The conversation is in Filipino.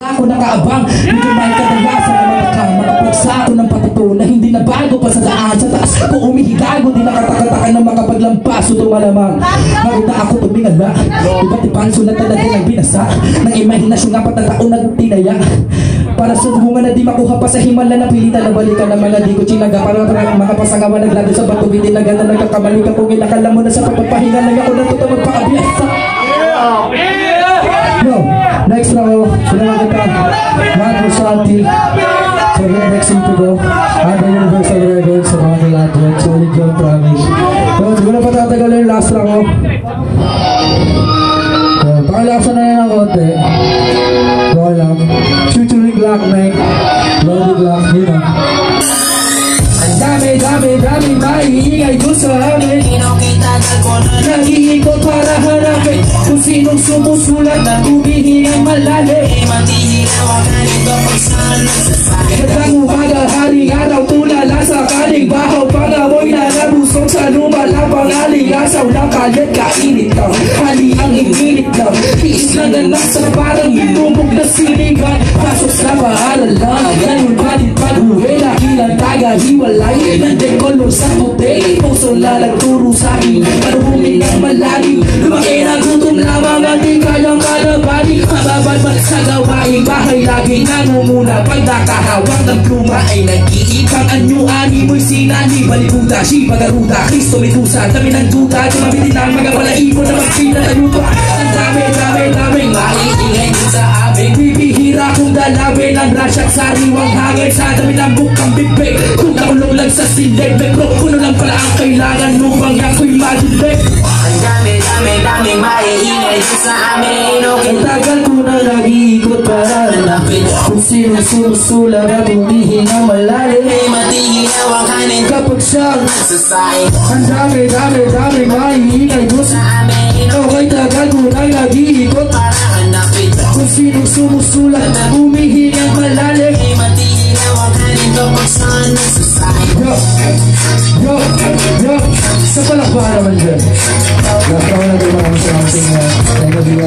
Ako nakaabang, hindi may kadalasan na makapagsa ako ng patito na hindi na bago pa sa daan. Sa taas ko umihigago, di nakatakatakan na makapaglampas o tumalamang. Nakita ako tumingala, iba't ibang sulat na natin ang binasa ng imahinasyon nga patatao nagtinaya. Para sumbungan na di makuha pa sa himala na pilitan na balikan ng mga di ko chinaga. Para makapasangawa naglado sa bato, binilagan na nagkakamali ka kung inakala mo na sa pagpapahinga lang ako natuto magpakabiasa. No, next row, sunod kita Marco Santi. So next thing to go Ada Universal Records sa mga nilatwag. Solid John Promise. So siguro patatagal yung last row. So pakilaksan na yan ang konti. Go lang. Featuring Glock Mike, Loaded Glock, you know. Ang dami maiingay doon sa amin. Nag-iikot para hanapin kung sinong sumusulat na humihingi ng malalim. Gandang umaga, haring araw, tulala sa kaling bahaw, pangamoy na nabusog sa lumalabang aligasaw ng kalit, kainit lang, hali ang inginit lang, tiis na ganak sa parang minumog na sinigan. Pasok sa paaralan, ganun pa din pag-uwi, nakilang taga-hiwalay ng dekolor sa puti. Puso lalagturo sa akin, parumin ng malalim. Lumaki na gutom lamang at di kayang kalabali. Mababad sa gawaing bahay, lagi nangunguna. Pag nakahawak ng pluma ay nag-iikang anyuani mo'y sinani. Balikuta, Shibagaruta, Kristo Medusa, dami ng duta, tumabili ng mga palaipon na magpinatayupa. Ang dami maiingay din sa amin. Bibihira kong dalawin ang rasyak sariwang hangin. Sa dami ng bukang bibig, kung nakulong lang sa silig, mikropono lang pala ang kailangan upang ako'y madibig. Ang dami maiingay din sa amin. Ang tagal ko na nag-iikot para hanapin kung sino sumusulat at humihinga malalim. Matigil na wakanin kapag siyang nagsasay. Ang dami maiingay doon sa amin. Okay, tagal ko na nag-iikot para hanapin kung sino sumusulat at humihinga malalim. Matigil na wakanin kapag siyang nagsasay. Yo, sa palakpakan naman dyan. Last round na ito mga sa ating